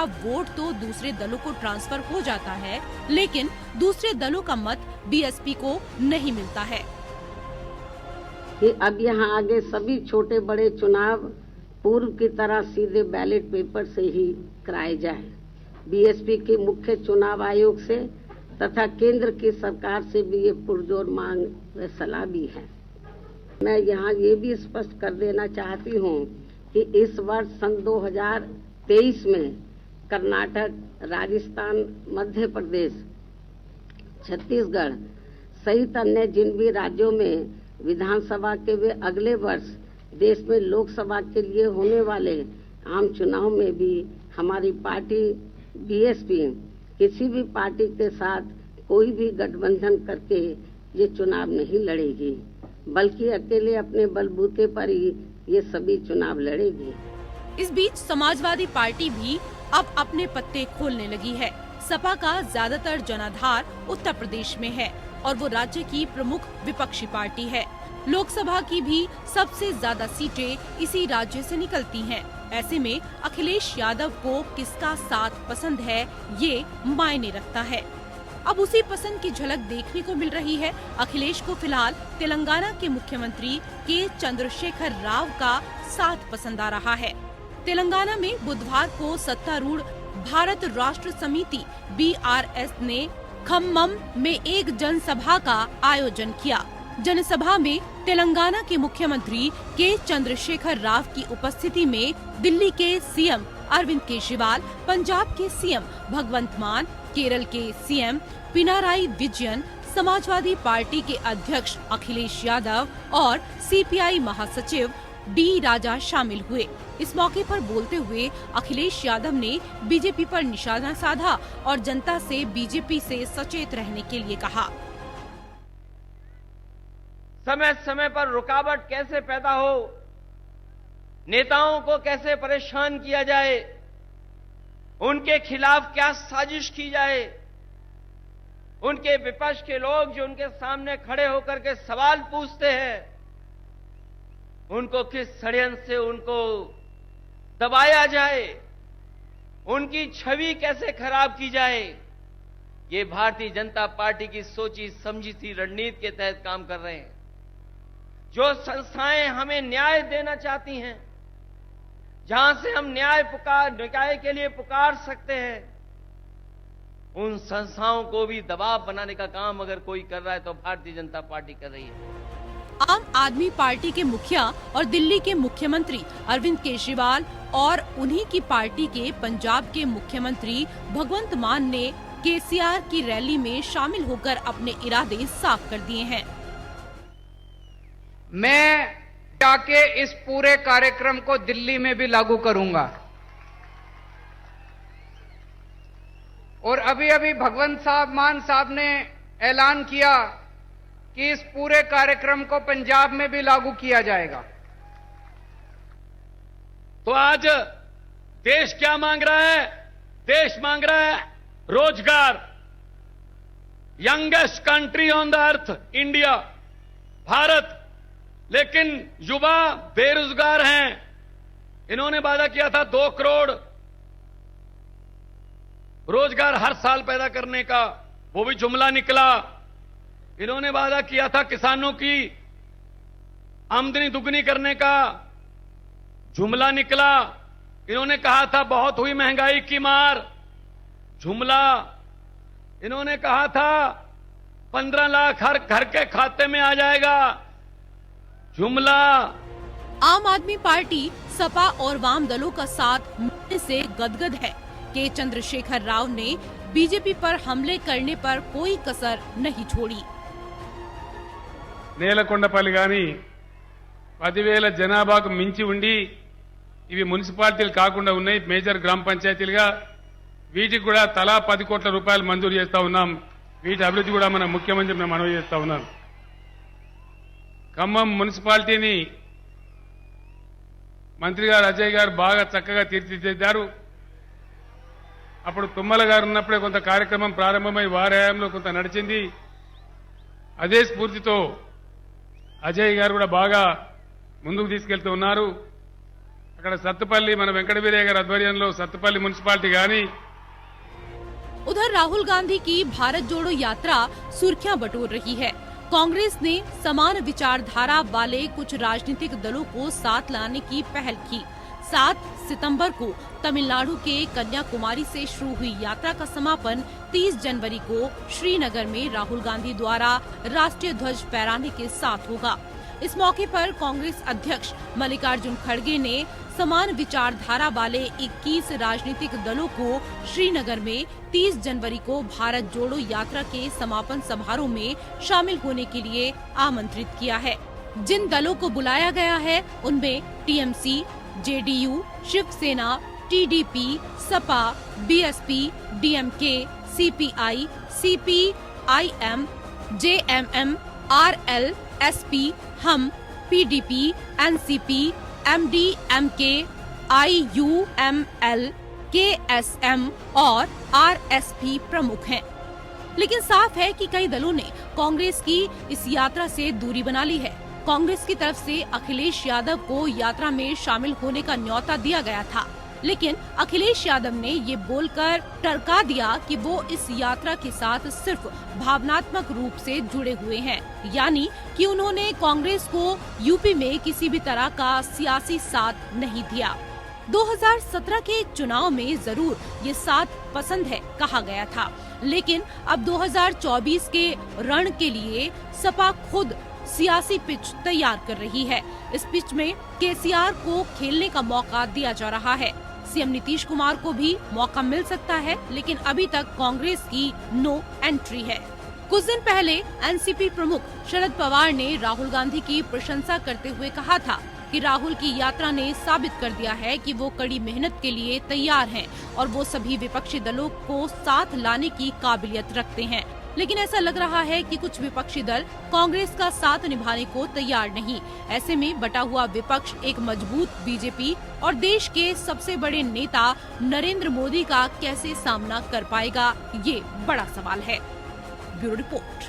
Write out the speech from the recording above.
Vote तो दूसरे दलों को ट्रांसफर हो जाता है, लेकिन दूसरे दलों का मत बीएसपी को नहीं मिलता है। कि अब यहाँ आगे सभी छोटे बड़े चुनाव पूर्व की तरह सीधे बैलेट पेपर से ही कराए जाए। बीएसपी के मुख्य चुनाव आयोग से तथा केंद्र की सरकार से भी ये पुरजोर मांग व सलाह भी है। मैं यहाँ ये भी स्पष्ट कर देना चाहती हूँ कि इस वर्ष सन 2023 में कर्नाटक, राजस्थान, मध्य प्रदेश, छत्तीसगढ़ सहित अन्य जिन भी राज्यों में विधानसभा के वे अगले वर्ष देश में लोकसभा के लिए होने वाले आम चुनाव में भी हमारी पार्टी बीएसपी किसी भी पार्टी के साथ कोई भी गठबंधन करके ये चुनाव नहीं लड़ेगी, बल्कि अकेले अपने बलबूते पर ही ये सभी चुनाव लड़ेगी। इस बीच समाजवादी पार्टी भी अब अपने पत्ते खोलने लगी है। सपा का ज्यादातर जनाधार उत्तर प्रदेश में है और वो राज्य की प्रमुख विपक्षी पार्टी है। लोकसभा की भी सबसे ज्यादा सीटें इसी राज्य से निकलती हैं। ऐसे में अखिलेश यादव को किसका साथ पसंद है, ये मायने रखता है। अब उसी पसंद की झलक देखने को मिल रही है। अखिलेश को फिलहाल तेलंगाना के मुख्यमंत्री के चंद्रशेखर राव का साथ पसंद आ रहा है। तेलंगाना में बुधवार को सत्तारूढ़ भारत राष्ट्र समिति बीआरएस ने खम्मम में एक जनसभा का आयोजन किया। जनसभा में तेलंगाना के मुख्यमंत्री के चंद्रशेखर राव की उपस्थिति में दिल्ली के सीएम अरविंद केजरीवाल, पंजाब के सीएम भगवंत मान, केरल के सीएम पिनाराई विजयन, समाजवादी पार्टी के अध्यक्ष अखिलेश यादव और सीपीआई महासचिव डी राजा शामिल हुए। इस मौके पर बोलते हुए अखिलेश यादव ने बीजेपी पर निशाना साधा और जनता से बीजेपी से सचेत रहने के लिए कहा। समय समय पर रुकावट कैसे पैदा हो, नेताओं को कैसे परेशान किया जाए, उनके खिलाफ क्या साजिश की जाए, उनके विपक्ष के लोग जो उनके सामने खड़े होकर के सवाल पूछते हैं, उनको किस षड्यंत्र से उनको दबाया जाए, उनकी छवि कैसे खराब की जाए, ये भारतीय जनता पार्टी की सोची समझी सी रणनीति के तहत काम कर रहे हैं। जो संस्थाएं हमें न्याय देना चाहती हैं, जहां से हम न्याय के लिए पुकार सकते हैं, उन संस्थाओं को भी दबाव बनाने का काम अगर कोई कर रहा है तो भारतीय जनता पार्टी कर रही है। आम आदमी पार्टी के मुखिया और दिल्ली के मुख्यमंत्री अरविंद केजरीवाल और उन्हीं की पार्टी के पंजाब के मुख्यमंत्री भगवंत मान ने केसीआर की रैली में शामिल होकर अपने इरादे साफ कर दिए हैं। मैं जाके इस पूरे कार्यक्रम को दिल्ली में भी लागू करूंगा और अभी अभी भगवंत मान साहब ने ऐलान किया कि इस पूरे कार्यक्रम को पंजाब में भी लागू किया जाएगा। तो आज देश क्या मांग रहा है? देश मांग रहा है रोजगार। Youngest country on the earth India, Bharat, लेकिन युवा बेरोजगार हैं। इन्होंने वादा किया था 2 करोड़ रोजगार हर साल पैदा करने का, वो भी जुमला निकला। इन्होंने वादा किया था किसानों की आमदनी दुगनी करने का, जुमला निकला। इन्होंने कहा था बहुत हुई महंगाई की मार, जुमला। इन्होंने कहा था 15 लाख हर घर के खाते में आ जाएगा, जुमला। आम आदमी पार्टी सपा और वाम दलों का साथ मिलने से गदगद है कि चंद्रशेखर राव ने बीजेपी पर हमले करने पर कोई कसर नहीं छोड़ी। నేలకొండపల్లి గాని 10,000 జనాభాకు మించి ఉండి ఇవి మున్సిపాలిటీలు కాకుండా ఉన్నాయి, మేజర్ గ్రామ పంచాయతీలుగా, వీటికి కూడా తలా 10 కోట్ల రూపాయలు మంజూరు చేస్తా ఉన్నాం। వీటి అభివృద్ధి కూడా మన ముఖ్యమంత్రి మేము మనవి చేస్తా ఉన్నాం। ఖమ్మం మున్సిపాలిటీని మంత్రి గారు అజయ్ గారు బాగా చక్కగా తీర్చిదిద్దారు। అప్పుడు తుమ్మల గారు ఉన్నప్పుడే కొంత కార్యక్రమం ప్రారంభమై వారి హయాంలో కొంత నడిచింది। అదే స్ఫూర్తితో అజయ్ గారు కూడా బాగా ముందుకు తీసుకెళ్తూ ఉన్నారు। అక్కడ సత్తుపల్లి మన వెంకట వీరయ్య గారి ఆధ్వర్యంలో సత్తుపల్లి మున్సిపాలిటీ గాని उधर राहुल गांधी की भारत जोड़ो यात्रा सुर्खियां बटोर रही है। कांग्रेस ने समान विचारधारा वाले कुछ राजनीतिक दलों को साथ लाने की पहल की। 7 सितंबर को तमिलनाडु के कन्याकुमारी से शुरू हुई यात्रा का समापन 30 जनवरी को श्रीनगर में राहुल गांधी द्वारा राष्ट्रीय ध्वज फहराने के साथ होगा। इस मौके पर कांग्रेस अध्यक्ष मल्लिकार्जुन खड़गे ने समान विचारधारा वाले 21 राजनीतिक दलों को श्रीनगर में 30 जनवरी को भारत जोड़ो यात्रा के समापन समारोह में शामिल होने के लिए आमंत्रित किया है। जिन दलों को बुलाया गया है उनमें TMC, JDU, Shivsena, TDP, Sapa, BSP, DMK, CPI, CPIM, JMM, RL, SP, HAM, PDP, NCP, MDMK, IUML, KSM और आरएसपी प्रमुख हैं। लेकिन साफ है कि कई दलों ने कांग्रेस की इस यात्रा से दूरी बना ली है। कांग्रेस की तरफ से अखिलेश यादव को यात्रा में शामिल होने का न्योता दिया गया था, लेकिन अखिलेश यादव ने ये बोलकर टरका दिया कि वो इस यात्रा के साथ सिर्फ भावनात्मक रूप से जुड़े हुए हैं, यानी कि उन्होंने कांग्रेस को यूपी में किसी भी तरह का सियासी साथ नहीं दिया। 2017 के चुनाव में जरूर ये साथ पसंद है कहा गया था, लेकिन अब 2024 के रण के लिए सपा खुद सियासी पिच तैयार कर रही है। इस पिच में केसीआर को खेलने का मौका दिया जा रहा है। सीएम नीतीश कुमार को भी मौका मिल सकता है, लेकिन अभी तक कांग्रेस की नो एंट्री है। कुछ दिन पहले एनसीपी प्रमुख शरद पवार ने राहुल गांधी की प्रशंसा करते हुए कहा था कि राहुल की यात्रा ने साबित कर दिया है कि वो कड़ी मेहनत के लिए तैयार हैं और वो सभी विपक्षी दलों को साथ लाने की काबिलियत रखते हैं। लेकिन ऐसा लग रहा है कि कुछ विपक्षी दल कांग्रेस का साथ निभाने को तैयार नहीं। ऐसे में बटा हुआ विपक्ष एक मजबूत बीजेपी और देश के सबसे बड़े नेता नरेंद्र मोदी का कैसे सामना कर पाएगा, ये बड़ा सवाल है। Bureau report.